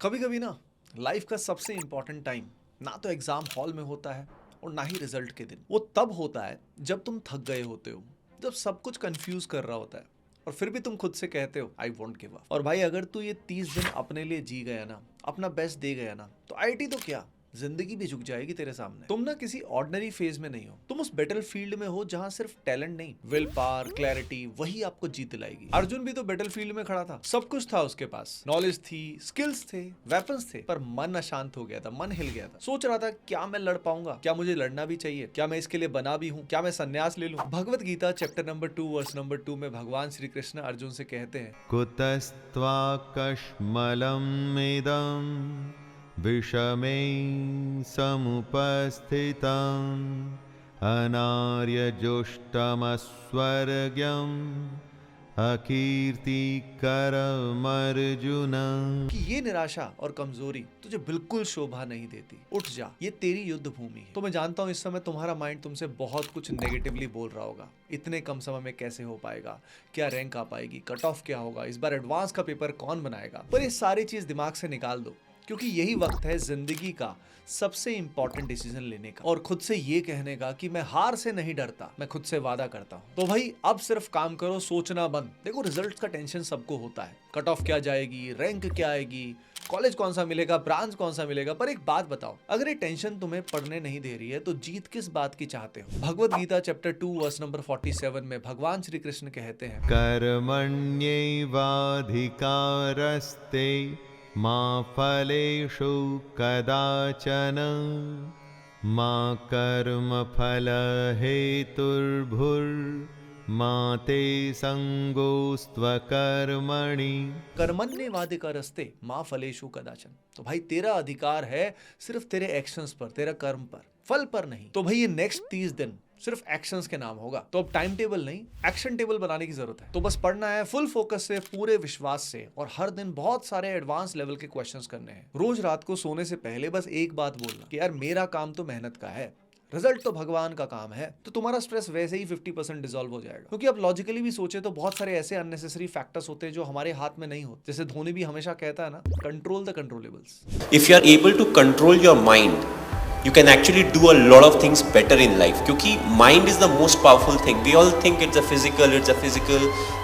कभी कभी ना लाइफ का सबसे इंपॉर्टेंट टाइम ना तो एग्जाम हॉल में होता है और ना ही रिजल्ट के दिन। वो तब होता है जब तुम थक गए होते हो, जब सब कुछ कंफ्यूज कर रहा होता है और फिर भी तुम खुद से कहते हो आई वोंट गिव अप। और भाई अगर तू ये 30 दिन अपने लिए जी गया ना, अपना बेस्ट दे गया ना, तो आईआईटी तो क्या, जिंदगी भी झुक जाएगी तेरे सामने। तुम ना किसी ऑर्डिनरी फेज में नहीं हो, तुम उस बैटल फील्ड में हो जहां सिर्फ टैलेंट नहीं, विल पावर, क्लैरिटी वही आपको जीत दिलाएगी। अर्जुन भी तो बैटल फील्ड में खड़ा था, सब कुछ था उसके पास, नॉलेज थी, स्किल्स थे, वेपन्स थे, पर मन अशांत हो गया था, मन हिल गया था। सोच रहा था क्या मैं लड़ पाऊंगा, क्या मुझे लड़ना भी चाहिए, क्या मैं इसके लिए बना भी हूँ, क्या मैं संन्यास ले लूं। Bhagavad Gita chapter number 2 verse number 2 में भगवान श्री कृष्ण अर्जुन से कहते हैं, कुतस्त्वाकश्मलमिदं विषमे समुपस्थितम् अनार्यजुष्टमस्वर्ग्यम् अकीर्तिकरमर्जुन। कि ये निराशा और कमजोरी तुझे बिल्कुल शोभा नहीं देती, उठ जा, ये तेरी युद्ध भूमि है। तो मैं जानता हूँ इस समय तुम्हारा माइंड तुमसे बहुत कुछ नेगेटिवली बोल रहा होगा, इतने कम समय में कैसे हो पाएगा, क्या रैंक आ पाएगी, कट ऑफ क्या होगा, इस बार एडवांस का पेपर कौन बनाएगा। पर ये सारी चीज दिमाग से निकाल दो, क्योंकि यही वक्त है जिंदगी का सबसे इंपॉर्टेंट डिसीजन लेने का और खुद से ये कहने का कि मैं हार से नहीं डरता, मैं खुद से वादा करता हूँ। तो भाई अब सिर्फ काम करो, सोचना बंद। देखो रिजल्ट का टेंशन सबको होता है, कट ऑफ क्या जाएगी, रैंक क्या आएगी, कॉलेज कौन सा मिलेगा, ब्रांच कौन सा मिलेगा। पर एक बात बताओ, अगर ये टेंशन तुम्हें पढ़ने नहीं दे रही है तो जीत किस बात की चाहते हो। भगवत गीता चैप्टर 2 वर्स नंबर 47 में भगवान श्री कृष्ण कहते हैं, कर्मण्यैवाधिकारस्ते मा फलेषु कदाचन मा कर्मफलहेतुर्भुर्मा ते संगोस्त्वकर्मणि। कर्मण्येवाधिकारस्ते माँ फलेषु कदाचन। तो भाई तेरा अधिकार है सिर्फ तेरे एक्शंस पर, तेरा कर्म पर, फल पर नहीं। तो भाई ये नेक्स्ट 30 दिन सिर्फ एक्शंस के नाम होगा। तो अब टाइम टेबल नहीं, एक्शन टेबल बनाने की जरूरत है। तो बस पढ़ना है फुल फोकस से, पूरे विश्वास से, और हर दिन बहुत सारे एडवांस लेवल के क्वेश्चंस करने हैं। रोज रात को सोने से पहले बस एक बात बोलना कि यार मेरा काम तो मेहनत का है, रिजल्ट तो भगवान का काम है। तो तुम्हारा स्ट्रेस वैसे ही 50% डिसॉल्व हो जाएगा। क्योंकि अब लॉजिकली भी सोचे तो बहुत सारे ऐसे अननेसेसरी फैक्टर्स होते हैं जो हमारे हाथ में नहीं होते। जैसे धोनी भी हमेशा कहता है ना, control the controllables. If you are able to control your mind, you can actually do a lot of things better in life. क्योंकि mind is the most powerful thing. We all think it's a physical,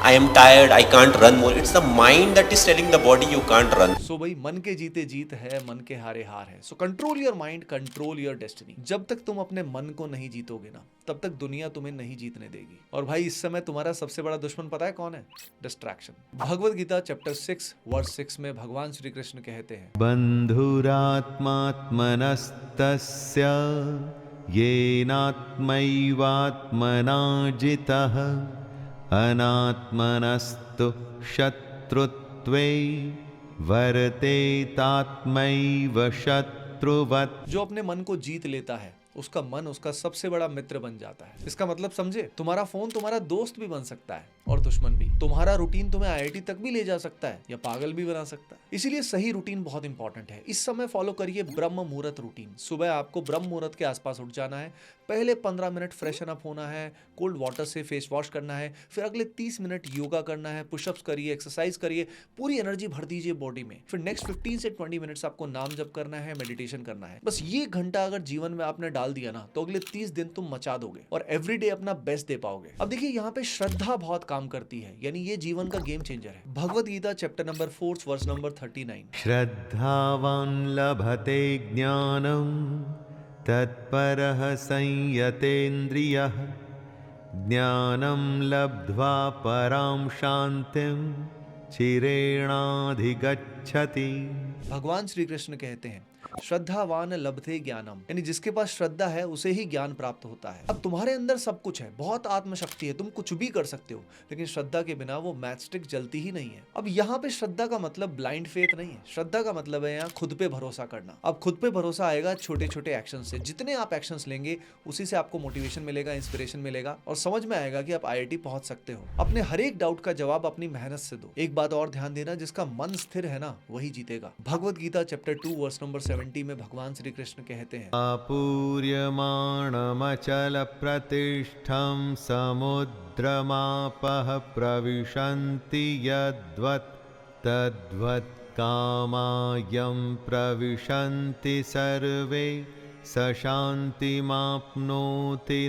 I am tired, I can't run more. It's the mind that is telling the body you can't run. सो भाई मन के जीते जीत है, मन के हारे हार है। So control your mind, control your destiny. जब तक तुम अपने मन को नहीं जीतोगे ना, तब तक दुनिया तुम्हें नहीं जीतने देगी। और भाई इस समय तुम्हारा सबसे बड़ा दुश्मन पता है कौन है? डिस्ट्रैक्शन। भगवत गीता चैप्टर 6 वर्स 6 में भगवान श्री कृष्ण कहते हैं, बन्धुरात्मात्मनस्तस्य येनात्मैवात्मना जितः अनात्मनस्तु शत्रुत्वे वर्तेतात्मैव शत्रुवत्। जो अपने मन को जीत लेता है उसका मन उसका सबसे बड़ा मित्र बन जाता है। इसका मतलब समझे, तुम्हारा फोन तुम्हारा दोस्त भी बन सकता है और दुश्मन भी। तुम्हारा रूटीन तुम्हें आईआईटी तक भी ले जा सकता है या पागल भी बना सकता है। इसीलिए सही रूटीन बहुत इंपॉर्टेंट है। इस समय फॉलो करिए ब्रह्म मुहूर्त रूटीन। सुबह आपको ब्रह्म मुहूर्त के आसपास उठ जाना है, पहले 15 मिनट फ्रेशन अप होना है, कोल्ड वाटर से फेस वॉश करना है, फिर अगले 30 मिनट योगा करना है, पुशअप्स करिए, एक्सरसाइज करिए, पूरी एनर्जी भर दीजिए बॉडी में। फिर नेक्स्ट 15 से 20 मिनट्स आपको नाम जप करना है, मेडिटेशन करना है। बस ये घंटा अगर जीवन में आपने डाल दिया ना, तो अगले 30 दिन तुम मचा दोगे और एवरीडे अपना बेस्ट दे पाओगे। अब देखिए यहाँ पे श्रद्धा बहुत काम करती है, यानी ये जीवन का गेम चेंजर है। Bhagavad Gita chapter number 4 verse number 39, श्रद्धावान् लभते ज्ञानं तत्परः संयतेन्द्रियः ज्ञानं लब्ध्वा परां शान्तिं चिरेणाधिगच्छति। भगवान श्री कृष्ण कहते हैं, श्रद्धावान लभते ज्ञानम, यानी जिसके पास श्रद्धा है उसे ही ज्ञान प्राप्त होता है। अब तुम्हारे अंदर सब कुछ है, बहुत आत्मशक्ति है, तुम कुछ भी कर सकते हो, लेकिन श्रद्धा के बिना वो मैच स्टिक जलती ही नहीं है। अब यहाँ पे श्रद्धा का मतलब ब्लाइंड फेथ नहीं है, श्रद्धा का मतलब है यहाँ खुद पे भरोसा करना। अब खुद पे भरोसा आएगा छोटे छोटे एक्शन से। जितने आप एक्शंस लेंगे उसी से आपको मोटिवेशन मिलेगा, इंस्पिरेशन मिलेगा और समझ में आएगा कि आप आईआईटी पहुंच सकते हो। अपने हर एक डाउट का जवाब अपनी मेहनत से दो। एक बात और ध्यान देना, जिसका मन स्थिर है ना वही जीतेगा। भगवत गीता चैप्टर 2 वर्स नंबर 70 में भगवान श्री कृष्ण कहते हैं, आपूर्यमाणमचल प्रतिष्ठं समुद्रमापः प्रविशन्ति यद्वत् तद्वत् कामायं प्रविशन्ति सर्वे स शान्तिमाप्नोति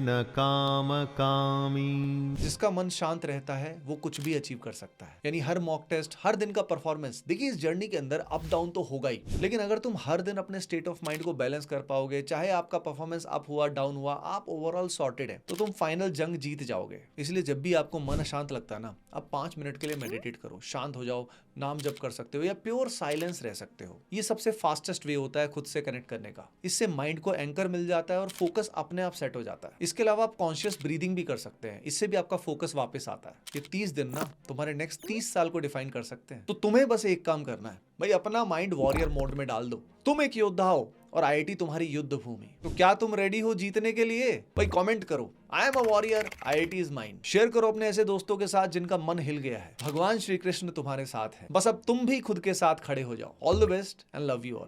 न कामकामी। जिसका मन शांत रहता है वो कुछ भी अचीव कर सकता है। यानी हर मॉक टेस्ट, हर दिन का परफॉर्मेंस, देखिए इस जर्नी के अंदर अप डाउन तो होगा ही, लेकिन अगर तुम हर दिन अपने स्टेट ऑफ माइंड को बैलेंस कर पाओगे, चाहे आपका परफॉर्मेंस अप हुआ डाउन हुआ, आप ओवरऑल सॉर्टेड है, तो तुम फाइनल जंग जीत जाओगे। इसलिए जब भी आपको मन अशांत लगता है ना, आप 5 मिनट के लिए मेडिटेट करो, शांत हो जाओ, नाम जप कर सकते हो या प्योर साइलेंस रह सकते हो। ये सबसे फास्टेस्ट वे होता है खुद से कनेक्ट करने का। इससे माइंड को एंकर मिल जाता है और फोकस अपने आप सेट हो जाता है। इसके अलावा आप कॉन्शियस ब्रीदिंग भी कर सकते हैं, इससे भी आपका फोकस वापस आता है। ये 30 दिन ना तुम्हारे नेक्स्ट 30 साल को डिफाइन कर सकते हैं। तो तुम्हें बस एक काम करना है भाई, अपना माइंड वॉरियर मोड में डाल दो। तुम एक योद्धा हो और आईआईटी तुम्हारी युद्ध भूमि। तो क्या तुम रेडी हो जीतने के लिए? भाई कमेंट करो, I am a warrior, IIT is mine. Share करो अपने ऐसे दोस्तों के साथ जिनका मन हिल गया है। भगवान श्री कृष्ण तुम्हारे साथ है, बस अब तुम भी खुद के साथ खड़े हो जाओ। All the best and love you all.